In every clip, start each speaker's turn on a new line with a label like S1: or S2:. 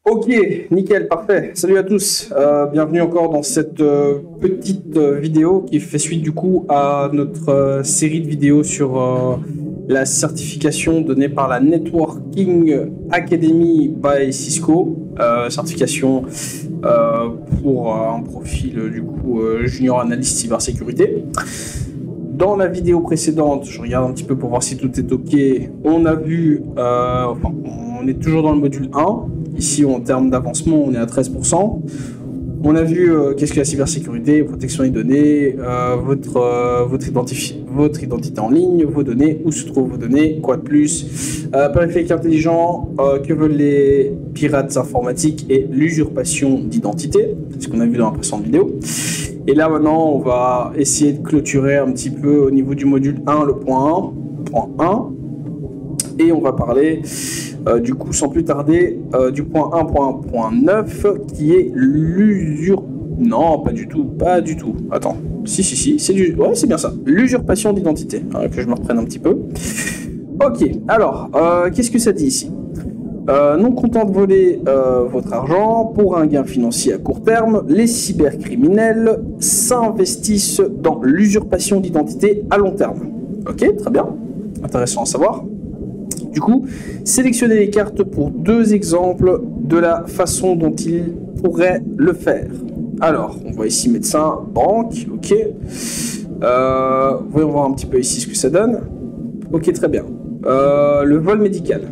S1: Ok, nickel, parfait. Salut à tous. Bienvenue encore dans cette petite vidéo qui fait suite du coup à notre série de vidéos sur la certification donnée par la Networking Academy by Cisco. Certification pour un profil du coup junior analyste cybersécurité. Dans la vidéo précédente, je regarde un petit peu pour voir si tout est ok. On a vu, on est toujours dans le module 1. Ici, en termes d'avancement, on est à 13%. On a vu qu'est-ce que la cybersécurité, protection des données, votre identité en ligne, vos données, où se trouvent vos données, quoi de plus. Périphérique intelligent, que veulent les pirates informatiques et l'usurpation d'identité, c'est ce qu'on a vu dans la précédente vidéo. Et là maintenant, on va essayer de clôturer un petit peu au niveau du module 1, le point 1. Et on va parler du coup sans plus tarder du point 1.1.9 qui est l'usurpation. Non, pas du tout. Attends, si, c'est bien ça. L'usurpation d'identité. Que je me reprenne un petit peu. Ok, alors, qu'est-ce que ça dit ici ? Non content de voler votre argent pour un gain financier à court terme, les cybercriminels s'investissent dans l'usurpation d'identité à long terme. Ok, très bien. Intéressant à savoir. Du coup, sélectionnez les cartes pour deux exemples de la façon dont ils pourraient le faire. Alors, on voit ici médecin, banque, ok. Voyons voir un petit peu ici ce que ça donne. Ok, très bien. Le vol médical.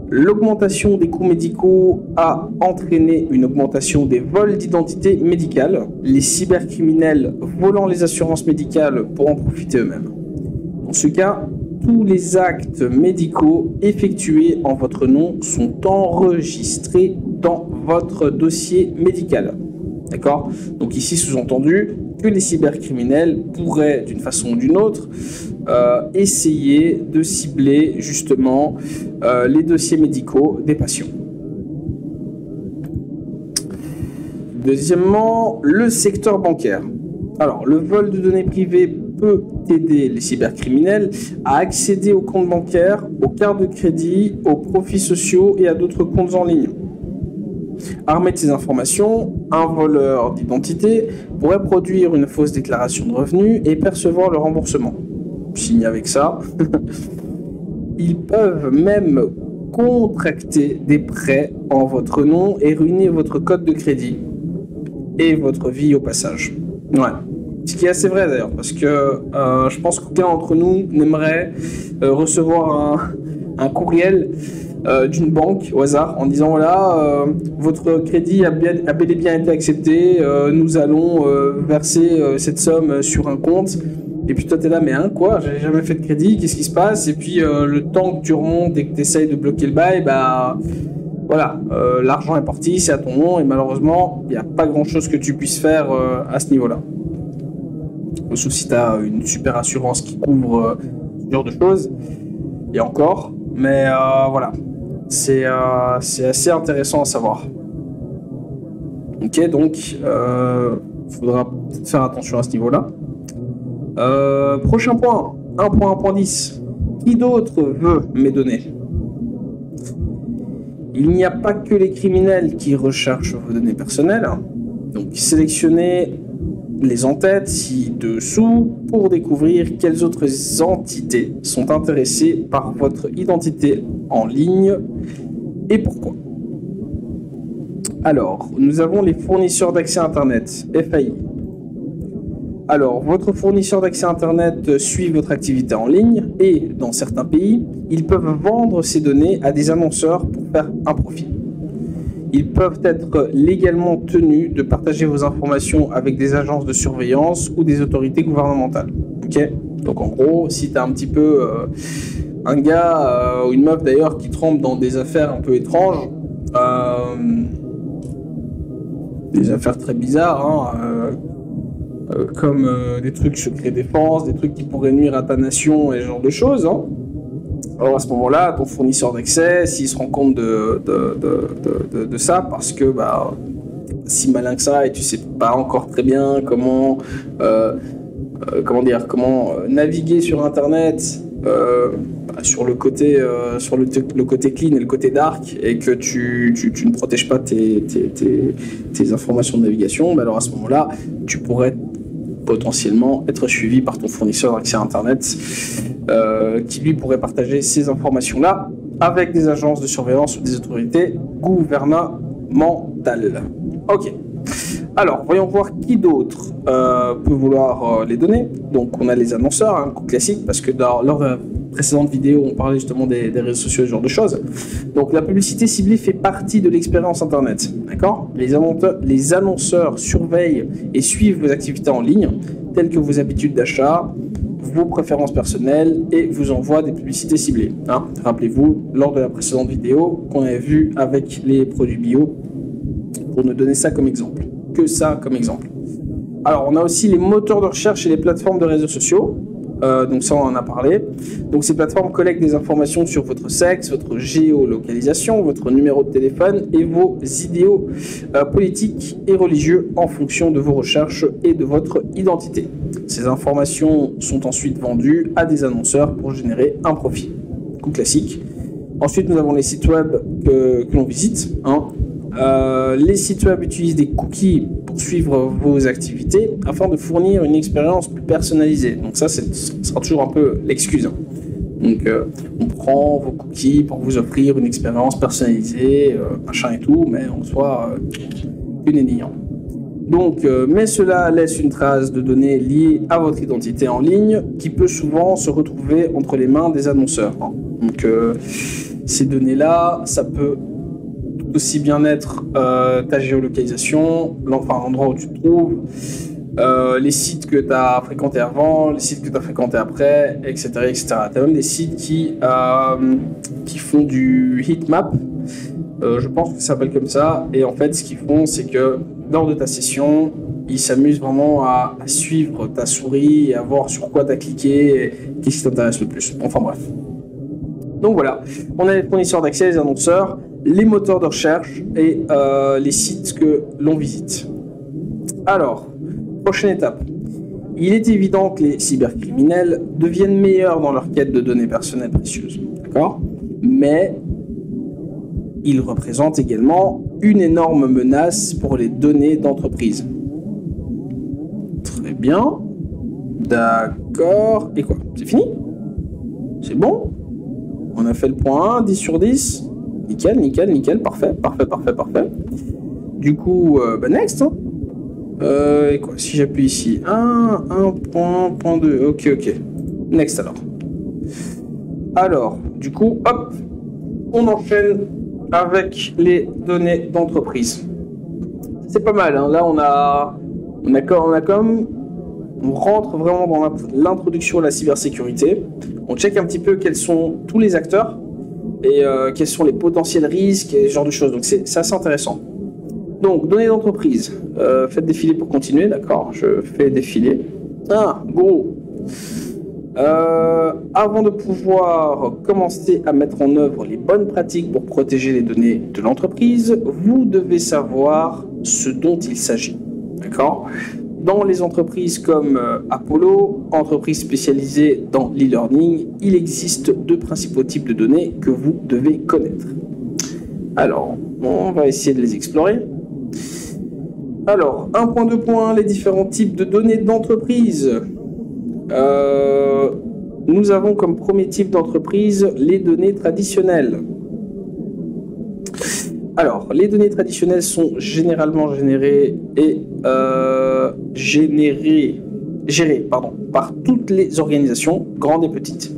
S1: L'augmentation des coûts médicaux a entraîné une augmentation des vols d'identité médicale. Les cybercriminels volant les assurances médicales pour en profiter eux-mêmes. Dans ce cas, tous les actes médicaux effectués en votre nom sont enregistrés dans votre dossier médical. D'accord ? Donc ici, sous-entendu que les cybercriminels pourraient, d'une façon ou d'une autre, essayer de cibler justement les dossiers médicaux des patients. Deuxièmement, le secteur bancaire. Alors, le vol de données privées peut aider les cybercriminels à accéder aux comptes bancaires, aux cartes de crédit, aux profits sociaux et à d'autres comptes en ligne. Armé de ces informations, un voleur d'identité pourrait produire une fausse déclaration de revenus et percevoir le remboursement. Signé avec ça, ils peuvent même contracter des prêts en votre nom et ruiner votre code de crédit et votre vie au passage. Ouais. Ce qui est assez vrai d'ailleurs, parce que je pense qu'aucun d'entre nous n'aimerait recevoir un courriel d'une banque au hasard en disant voilà, votre crédit a bel et bien été accepté, nous allons verser cette somme sur un compte. Et puis toi t'es là, mais quoi, j'avais jamais fait de crédit, qu'est-ce qui se passe? Et puis le temps que tu remontes et que tu essayes de bloquer le bail, bah voilà, l'argent est parti, c'est à ton nom, et malheureusement, il n'y a pas grand-chose que tu puisses faire à ce niveau-là. Sauf si tu as une super assurance qui couvre ce genre de choses, et encore, mais voilà, c'est assez intéressant à savoir. Ok, donc il faudra faire attention à ce niveau-là. Prochain point, 1.1.10. Qui d'autre veut mes données? Il n'y a pas que les criminels qui recherchent vos données personnelles. Donc sélectionnez les en-têtes ci-dessous pour découvrir quelles autres entités sont intéressées par votre identité en ligne et pourquoi. Alors, nous avons les fournisseurs d'accès Internet, FAI. Alors, votre fournisseur d'accès Internet suit votre activité en ligne et, dans certains pays, ils peuvent vendre ces données à des annonceurs pour faire un profit. Ils peuvent être légalement tenus de partager vos informations avec des agences de surveillance ou des autorités gouvernementales. Ok ? Donc, en gros, si tu as un petit peu un gars ou une meuf d'ailleurs qui trempe dans des affaires un peu étranges, des affaires très bizarres, comme des trucs secret défense, des trucs qui pourraient nuire à ta nation et ce genre de choses. Alors à ce moment-là, ton fournisseur d'accès, s'il se rend compte de ça, parce que t'es pas si malin que ça et tu sais pas encore très bien comment naviguer sur Internet sur le côté, le côté clean et le côté dark, et que tu ne protèges pas tes informations de navigation, alors à ce moment-là, tu pourrais potentiellement être suivi par ton fournisseur d'accès à Internet, qui lui pourrait partager ces informations-là avec des agences de surveillance ou des autorités gouvernementales. Ok. Alors, voyons voir qui d'autre peut vouloir les donner. Donc, on a les annonceurs, un coup classique, parce que lors de la précédente vidéo, on parlait justement des réseaux sociaux, ce genre de choses. Donc, la publicité ciblée fait partie de l'expérience Internet. D'accord ? Les annonceurs surveillent et suivent vos activités en ligne, telles que vos habitudes d'achat, vos préférences personnelles, et vous envoient des publicités ciblées. Hein ? Rappelez-vous, lors de la précédente vidéo qu'on avait vue avec les produits bio, pour nous donner ça comme exemple. Que ça comme exemple. Alors, on a aussi les moteurs de recherche et les plateformes de réseaux sociaux. Donc ça, on en a parlé. Donc ces plateformes collectent des informations sur votre sexe, votre géolocalisation, votre numéro de téléphone et vos idéaux politiques et religieux en fonction de vos recherches et de votre identité. Ces informations sont ensuite vendues à des annonceurs pour générer un profit. Coup classique. Ensuite, nous avons les sites web que l'on visite. Hein. Les sites web utilisent des cookies pour suivre vos activités afin de fournir une expérience plus personnalisée. Donc ça sera toujours un peu l'excuse. Hein. Donc on prend vos cookies pour vous offrir une expérience personnalisée, machin et tout, mais en soi, une énigme. Donc, mais cela laisse une trace de données liées à votre identité en ligne qui peut souvent se retrouver entre les mains des annonceurs. Hein. Donc ces données-là, ça peut aussi bien être ta géolocalisation, l'endroit où tu te trouves, les sites que tu as fréquentés avant, les sites que tu as fréquentés après, etc. etc. Tu as même des sites qui font du heatmap, je pense que ça s'appelle comme ça, et en fait ce qu'ils font c'est que lors de ta session, ils s'amusent vraiment à suivre ta souris et à voir sur quoi tu as cliqué et qu'est-ce qui t'intéresse le plus. Enfin bref. Donc voilà, on a les fournisseurs d'accès, les annonceurs, les moteurs de recherche et les sites que l'on visite. Alors, prochaine étape. Il est évident que les cybercriminels deviennent meilleurs dans leur quête de données personnelles précieuses. D'accord ? Mais ils représentent également une énorme menace pour les données d'entreprise. Très bien. D'accord. Et quoi ? C'est fini ? C'est bon ? On a fait le point 1, 10 sur 10. Nickel, nickel, nickel, parfait, parfait, parfait, parfait. Du coup, next. Hein. Et quoi, si j'appuie ici, 1.2, ok. Next alors. Alors, du coup, hop, on enchaîne avec les données d'entreprise. C'est pas mal, hein. Là on rentre vraiment dans l'introduction à la cybersécurité. On check un petit peu quels sont tous les acteurs et quels sont les potentiels risques et ce genre de choses. Donc c'est assez intéressant. Donc, données d'entreprise. Faites défiler pour continuer, d'accord. Je fais défiler. Go. Avant de pouvoir commencer à mettre en œuvre les bonnes pratiques pour protéger les données de l'entreprise, vous devez savoir ce dont il s'agit. D'accord ? Dans les entreprises comme Apollo, entreprise spécialisée dans l'e-learning, il existe deux principaux types de données que vous devez connaître. Alors, on va essayer de les explorer. Alors, 1.2, les différents types de données d'entreprise. Nous avons comme premier type d'entreprise les données traditionnelles. Alors, les données traditionnelles sont généralement gérées par toutes les organisations, grandes et petites.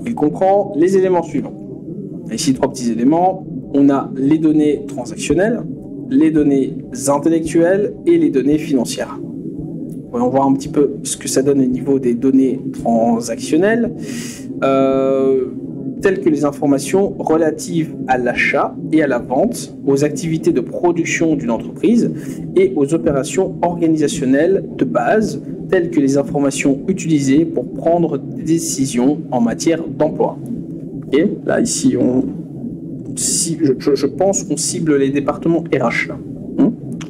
S1: Il comprend les éléments suivants. Ici, 3 petits éléments. On a les données transactionnelles, les données intellectuelles et les données financières. On va voir un petit peu ce que ça donne au niveau des données transactionnelles, telles que les informations relatives à l'achat et à la vente, aux activités de production d'une entreprise et aux opérations organisationnelles de base, telles que les informations utilisées pour prendre des décisions en matière d'emploi. Et là, ici, je pense qu'on cible les départements RH,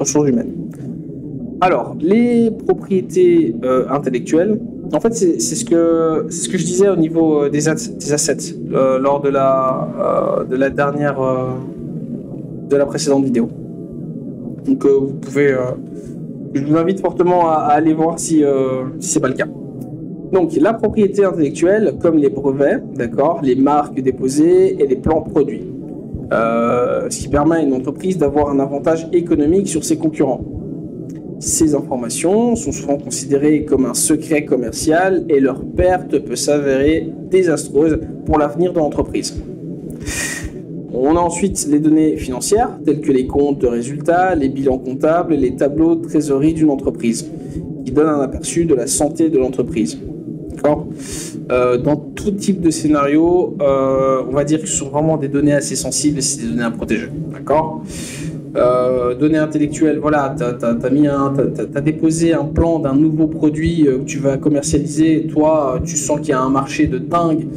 S1: ressources humaines. Alors, les propriétés intellectuelles, En fait, c'est ce que je disais au niveau des assets lors de la dernière de la précédente vidéo. Donc vous pouvez, je vous invite fortement à aller voir si c'est pas le cas. Donc la propriété intellectuelle, comme les brevets, d'accord, les marques déposées et les plans produits, ce qui permet à une entreprise d'avoir un avantage économique sur ses concurrents. Ces informations sont souvent considérées comme un secret commercial et leur perte peut s'avérer désastreuse pour l'avenir de l'entreprise. On a ensuite les données financières, telles que les comptes de résultats, les bilans comptables et les tableaux de trésorerie d'une entreprise, qui donnent un aperçu de la santé de l'entreprise. D'accord ? Dans tout type de scénario, on va dire que ce sont vraiment des données assez sensibles et c'est des données à protéger. D'accord ? Données intellectuelles, voilà, t'as déposé un plan d'un nouveau produit que tu vas commercialiser, toi tu sens qu'il y a un marché de dingue,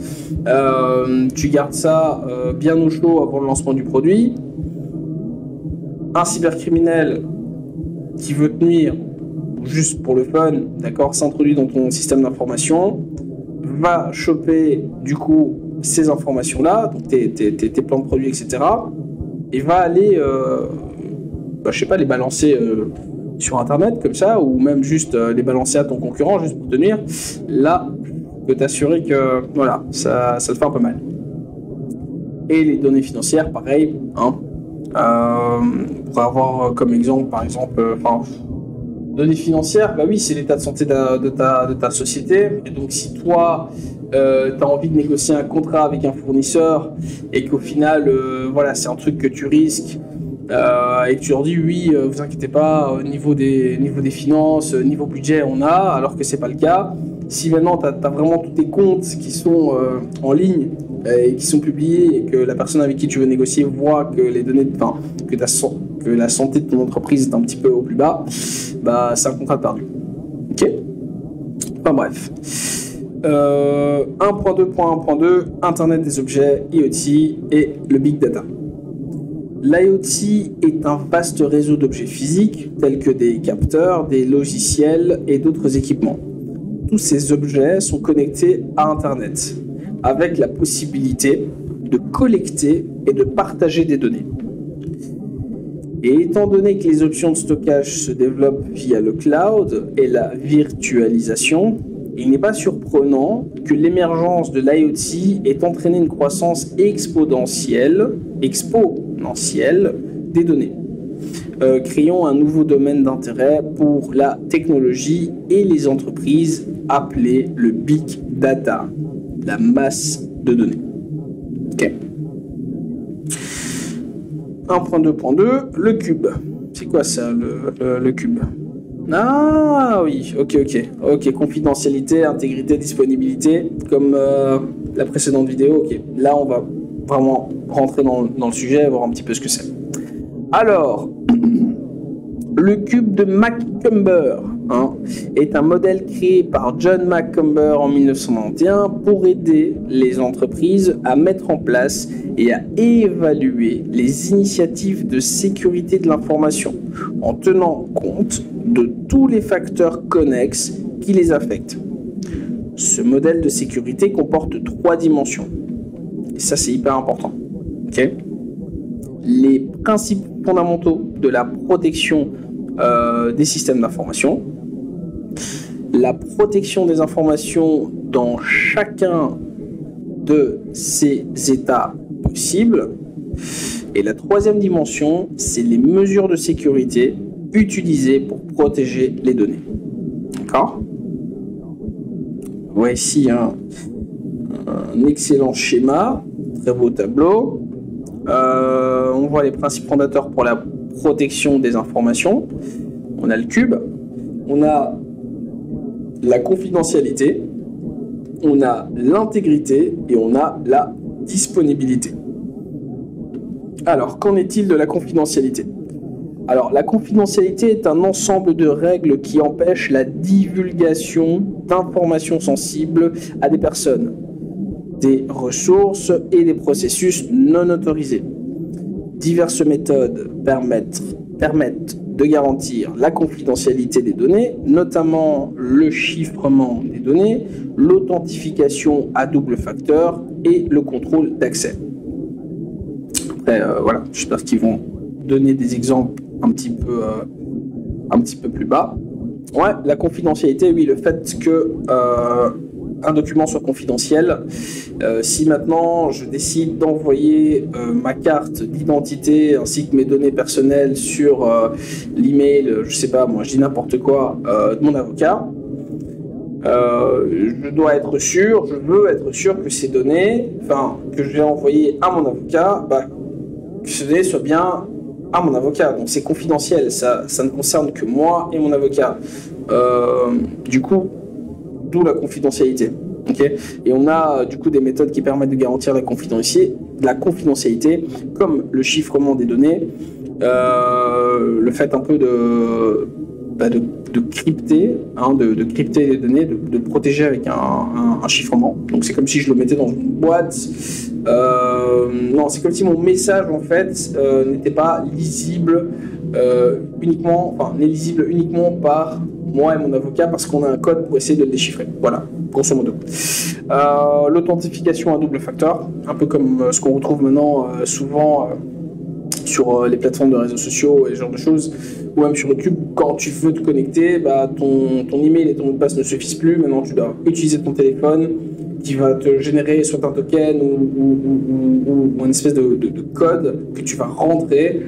S1: tu gardes ça bien au chaud avant le lancement du produit. Un cybercriminel qui veut te nuire juste pour le fun, d'accord, s'introduit dans ton système d'information, va choper du coup ces informations-là, donc tes plans de produits, etc., et va aller, je sais pas, les balancer sur Internet comme ça, ou même juste les balancer à ton concurrent juste pour te nuire. Là, je peux t'assurer que voilà, ça te fait un peu mal. Et les données financières, pareil, hein. On pourrait avoir comme exemple, par exemple, données financières, bah oui, c'est l'état de santé de ta société. Et donc, si toi, tu as envie de négocier un contrat avec un fournisseur et qu'au final, voilà, c'est un truc que tu risques et que tu leur dis oui, vous inquiétez pas, au niveau des finances, niveau budget, on a, alors que c'est pas le cas. Si maintenant, tu as vraiment tous tes comptes qui sont en ligne et qui sont publiés et que la personne avec qui tu veux négocier voit que les données, que la santé de ton entreprise est un petit peu au plus bas, bah c'est un contrat perdu. Ok. Enfin bref. 1.2.1.2, Internet des objets, IoT et le Big Data. L'IoT est un vaste réseau d'objets physiques tels que des capteurs, des logiciels et d'autres équipements. Tous ces objets sont connectés à Internet avec la possibilité de collecter et de partager des données. Et étant donné que les options de stockage se développent via le cloud et la virtualisation, il n'est pas surprenant que l'émergence de l'IoT ait entraîné une croissance exponentielle des données, créant un nouveau domaine d'intérêt pour la technologie et les entreprises appelé le Big Data, la masse de données. Ok. 1.2.2, le cube. C'est quoi ça, le cube? Ah oui, ok, confidentialité, intégrité, disponibilité, comme la précédente vidéo, ok. Là, on va vraiment rentrer dans le sujet et voir un petit peu ce que c'est. Alors, le cube de Macomber est un modèle créé par John Macomber en 1991 pour aider les entreprises à mettre en place et à évaluer les initiatives de sécurité de l'information en tenant compte de tous les facteurs connexes qui les affectent. Ce modèle de sécurité comporte 3 dimensions. Et ça, c'est hyper important. Okay. Les principes fondamentaux de la protection des systèmes d'information, la protection des informations dans chacun de ces états possibles, et la 3e dimension, c'est les mesures de sécurité utilisées pour protéger les données. D'accord ? Voici un excellent schéma, très beau tableau. On voit les principes fondateurs pour la protection des informations. On a le cube, on a la confidentialité, on a l'intégrité et on a la disponibilité. Alors, qu'en est-il de la confidentialité ? Alors, la confidentialité est un ensemble de règles qui empêchent la divulgation d'informations sensibles à des personnes, des ressources et des processus non autorisés. Diverses méthodes permettent de garantir la confidentialité des données, notamment le chiffrement des données, l'authentification à double facteur et le contrôle d'accès. Après, voilà, j'espère qu'ils vont donner des exemples un petit peu plus bas. Ouais, la confidentialité, oui, le fait que un document soit confidentiel. Si maintenant je décide d'envoyer ma carte d'identité ainsi que mes données personnelles sur l'email, je sais pas, moi je dis n'importe quoi, de mon avocat, je dois être sûr, je veux être sûr que ces données, enfin que je vais envoyer à mon avocat, que ces données soient bien à mon avocat. Donc c'est confidentiel, ça ne concerne que moi et mon avocat. Du coup, d'où la confidentialité. Okay, et on a du coup des méthodes qui permettent de garantir la confidentialité, comme le chiffrement des données, le fait un peu de crypter, de crypter les données, de protéger avec un chiffrement. Donc c'est comme si je le mettais dans une boîte. Non, c'est comme si mon message en fait n'était pas lisible n'est lisible uniquement par moi et mon avocat parce qu'on a un code pour essayer de le déchiffrer. Voilà, grosso modo. L'authentification à double facteur, un peu comme ce qu'on retrouve maintenant souvent sur les plateformes de réseaux sociaux et ce genre de choses, ou même sur YouTube, quand tu veux te connecter, ton email et ton mot de passe ne suffisent plus. Maintenant, tu dois utiliser ton téléphone qui va te générer soit un token ou une espèce de code que tu vas rentrer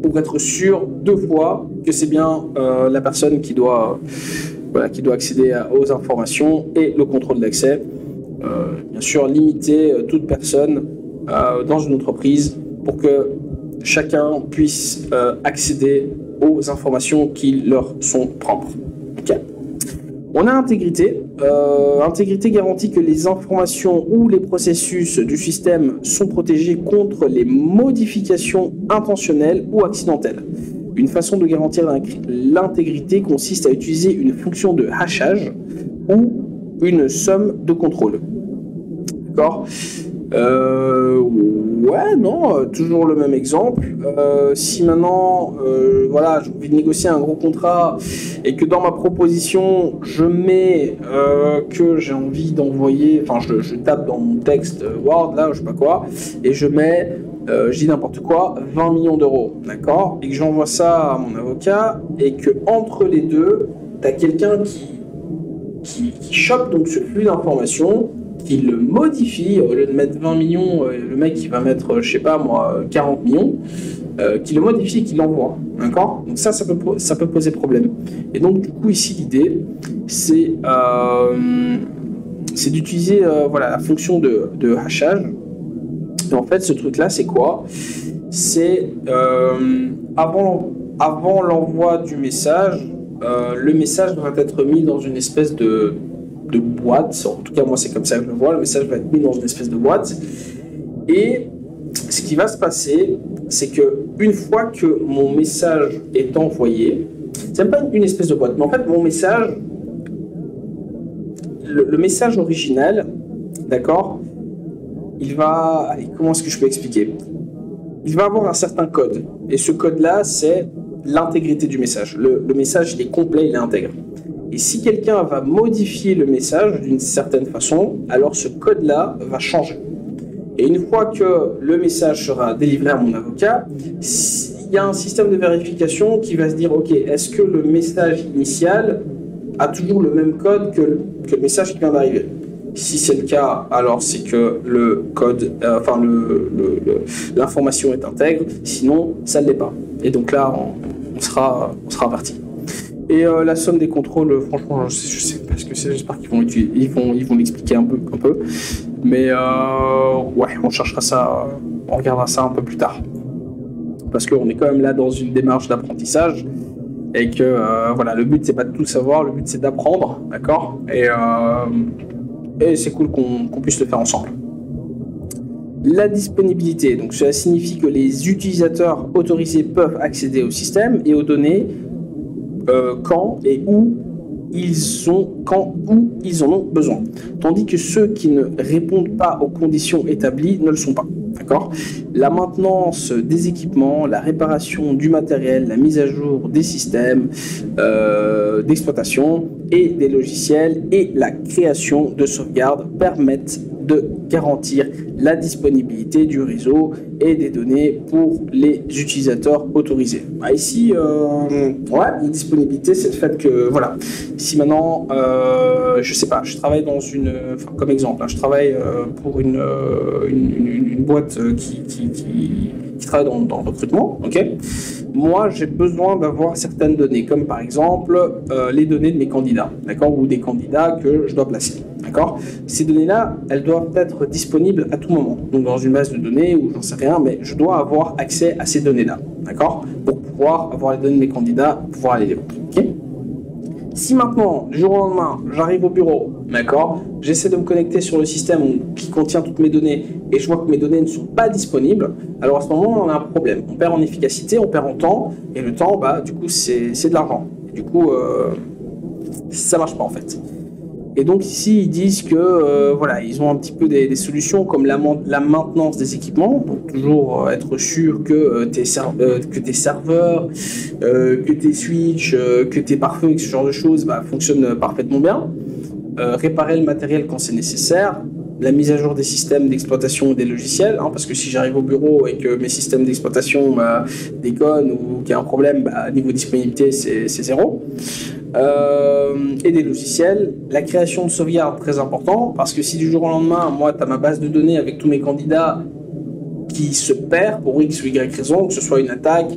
S1: pour être sûr 2 fois que c'est bien la personne qui doit accéder aux informations, et le contrôle d'accès. Bien sûr, limiter toute personne dans une entreprise pour que chacun puisse accéder aux informations qui leur sont propres. Okay. On a intégrité. Intégrité garantit que les informations ou les processus du système sont protégés contre les modifications intentionnelles ou accidentelles. Une façon de garantir l'intégrité consiste à utiliser une fonction de hachage ou une somme de contrôle. D'accord ? Ouais, non, toujours le même exemple. Si maintenant, j'ai envie de négocier un gros contrat et que dans ma proposition, je mets que j'ai envie d'envoyer, je tape dans mon texte Word, là, je sais pas quoi, et je mets, je dis n'importe quoi, 20 millions d'euros, d'accord ? Et que j'envoie ça à mon avocat et que entre les deux, tu as quelqu'un qui chope donc ce flux d'informations, qui le modifie, au lieu de mettre 20 millions, le mec il va mettre, 40 millions, qui le modifie et qui l'envoie, d'accord ? Donc ça peut poser problème. Et donc du coup ici l'idée, c'est d'utiliser la fonction de hachage. Et en fait ce truc-là c'est quoi ? C'est avant l'envoi du message, le message doit être mis dans une espèce de boîte, en tout cas moi c'est comme ça que je le vois, le message va être mis dans une espèce de boîte, et ce qui va se passer, c'est que une fois que mon message est envoyé, c'est même pas une espèce de boîte, mais en fait mon message, le message original, d'accord, comment est-ce que je peux expliquer ? Il va avoir un certain code, et ce code-là, c'est l'intégrité du message. Le message, il est complet, il est intègre. Et si quelqu'un va modifier le message d'une certaine façon, alors ce code-là va changer. Et une fois que le message sera délivré à mon avocat, il y a un système de vérification qui va se dire, ok, est-ce que le message initial a toujours le même code que le message qui vient d'arriver ? Si c'est le cas, alors c'est que le code, l'information est intègre. Sinon, ça ne l'est pas. Et donc là, on sera averti. Et la somme des contrôles, franchement, je sais pas ce que c'est. J'espère qu'ils vont l'expliquer un peu. Mais on cherchera ça, on regardera ça un peu plus tard. Parce qu'on est quand même là dans une démarche d'apprentissage. Et que le but c'est pas de tout savoir, le but c'est d'apprendre, d'accord ? Et c'est cool qu'on puisse le faire ensemble. La disponibilité, donc cela signifie que les utilisateurs autorisés peuvent accéder au système et aux données quand et où ils en ont besoin. Tandis que ceux qui ne répondent pas aux conditions établies ne le sont pas. D'accord? La maintenance des équipements, la réparation du matériel, la mise à jour des systèmes d'exploitation et des logiciels et la création de sauvegardes permettent de garantir la disponibilité du réseau et des données pour les utilisateurs autorisés. Bah ici, la disponibilité, c'est le fait que, voilà, si maintenant, je sais pas, je travaille dans comme exemple, je travaille pour une boîte qui travaille dans le recrutement, ok. Moi, j'ai besoin d'avoir certaines données, comme par exemple les données de mes candidats, d'accord, ou des candidats que je dois placer, d'accord. Ces données-là, elles doivent être disponibles à tout moment, donc dans une base de données ou j'en sais rien, mais je dois avoir accès à ces données-là, d'accord, pour pouvoir avoir les données de mes candidats, pouvoir aller les voir, ok. Si maintenant, du jour au lendemain, j'arrive au bureau, d'accord, j'essaie de me connecter sur le système qui contient toutes mes données et je vois que mes données ne sont pas disponibles, alors à ce moment, on a un problème. On perd en efficacité, on perd en temps, et le temps, bah, du coup, c'est de l'argent. Du coup, ça marche pas en fait. Et donc ici, ils disent que voilà, ils ont un petit peu des solutions comme la maintenance des équipements, donc toujours être sûr que tes serveurs, que tes switches, que tes pare-feux, ce genre de choses fonctionnent parfaitement bien. Réparer le matériel quand c'est nécessaire, la mise à jour des systèmes d'exploitation des logiciels, parce que si j'arrive au bureau et que mes systèmes d'exploitation déconnent ou qu'il y a un problème, niveau disponibilité, c'est zéro. Et des logiciels, la création de sauvegarde, très important, parce que si du jour au lendemain, moi, tu as ma base de données avec tous mes candidats qui se perd pour X ou Y raison, que ce soit une attaque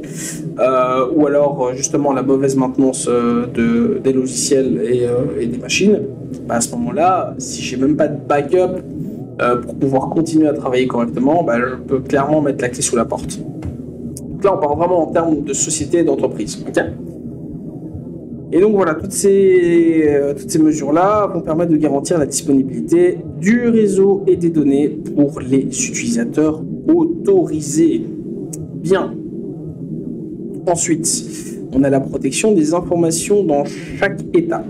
S1: ou alors justement la mauvaise maintenance des logiciels et des machines, à ce moment-là, si j'ai même pas de backup pour pouvoir continuer à travailler correctement, je peux clairement mettre la clé sous la porte. Donc là, on parle vraiment en termes de société et d'entreprise. Okay, et donc voilà, toutes ces mesures-là vont permettre de garantir la disponibilité du réseau et des données pour les utilisateurs autorisés. Bien. Ensuite, on a la protection des informations dans chaque état.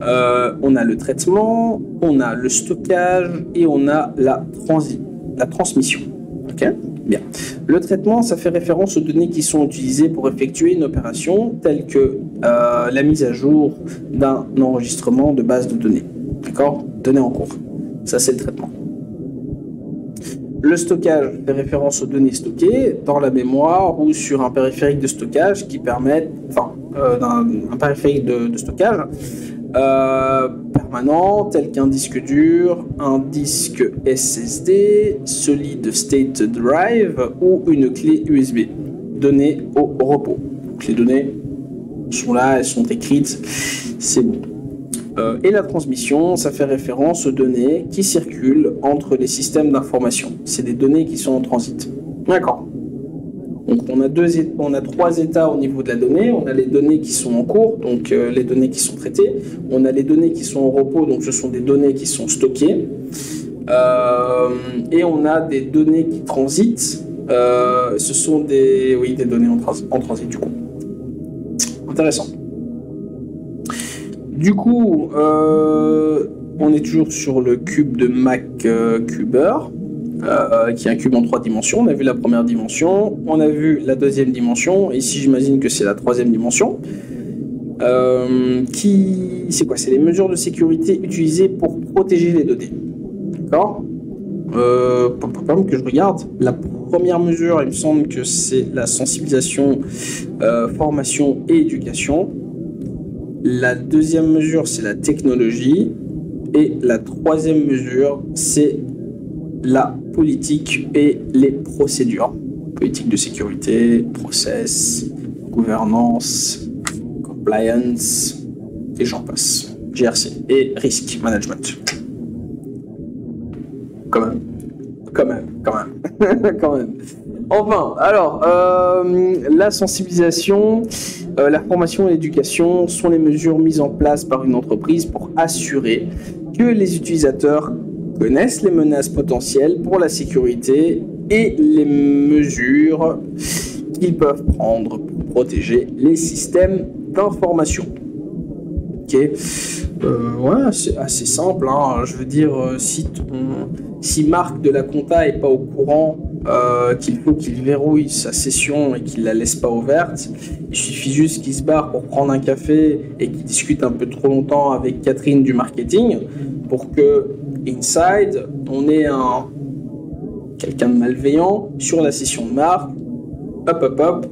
S1: On a le traitement, on a le stockage et on a la transmission. Ok ? Bien. Le traitement, ça fait référence aux données qui sont utilisées pour effectuer une opération telle que la mise à jour d'un enregistrement de base de données. D'accord ? Données en cours. Ça, c'est le traitement. Le stockage fait référence aux données stockées dans la mémoire ou sur un périphérique de stockage qui permet, un périphérique de stockage permanent tel qu'un disque dur, un disque SSD, solid state drive ou une clé USB. Données au repos. Donc les données sont là, elles sont écrites, c'est bon. Et la transmission, ça fait référence aux données qui circulent entre les systèmes d'information. C'est des données qui sont en transit. D'accord. Donc on a trois états au niveau de la donnée. On a les données qui sont en cours, donc les données qui sont traitées. On a les données qui sont au repos, donc ce sont des données qui sont stockées. Et on a des données qui transitent. Ce sont des données en transit du coup. Intéressant. Du coup, on est toujours sur le cube de MacCuber, qui est un cube en 3 dimensions. On a vu la première dimension, on a vu la deuxième dimension, et ici j'imagine que c'est la troisième dimension. C'est quoi ? C'est les mesures de sécurité utilisées pour protéger les données. D'accord ? Que je regarde. La première mesure, il me semble que c'est la sensibilisation, formation et éducation. La deuxième mesure, c'est la technologie. Et la troisième mesure, c'est la politique et les procédures. Politique de sécurité, process, gouvernance, compliance, et j'en passe. GRC et risk management. Quand même. Enfin, alors, la sensibilisation, la formation et l'éducation sont les mesures mises en place par une entreprise pour assurer que les utilisateurs connaissent les menaces potentielles pour la sécurité et les mesures qu'ils peuvent prendre pour protéger les systèmes d'information. Ok. Ouais, c'est assez simple, hein. Je veux dire, si Marc de la compta est pas au courant qu'il faut qu'il verrouille sa session et qu'il la laisse pas ouverte, il suffit juste qu'il se barre pour prendre un café et qu'il discute un peu trop longtemps avec Catherine du marketing pour que inside on ait quelqu'un de malveillant sur la session de Marc. Hop,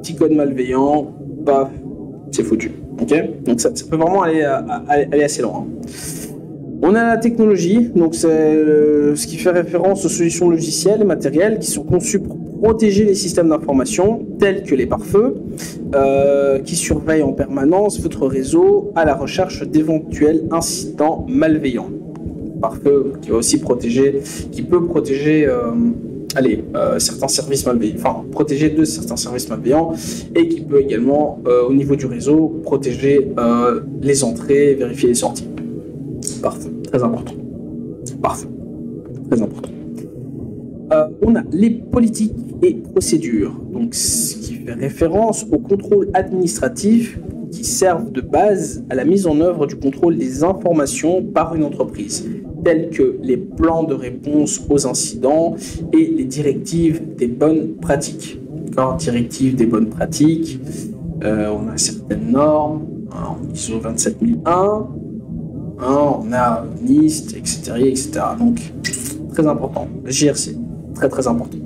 S1: petit code malveillant, paf, c'est foutu. Ok, donc ça peut vraiment aller assez loin. On a la technologie, donc c'est ce qui fait référence aux solutions logicielles et matérielles qui sont conçues pour protéger les systèmes d'information tels que les pare-feux, qui surveillent en permanence votre réseau à la recherche d'éventuels incidents malveillants. Pare-feu qui va aussi peut protéger certains services malveillants, enfin protéger de certains services malveillants, et qui peut également au niveau du réseau protéger les entrées, vérifier les sorties. Parfait, très important. Parfait, très important. On a les politiques et procédures, donc ce qui fait référence au contrôle administratif qui servent de base à la mise en œuvre du contrôle des informations par une entreprise, tels que les plans de réponse aux incidents et les directives des bonnes pratiques. D'accord, directives des bonnes pratiques, on a certaines normes, ISO 27001, on a NIST, etc., etc. Donc, très important. Le GRC, très très important.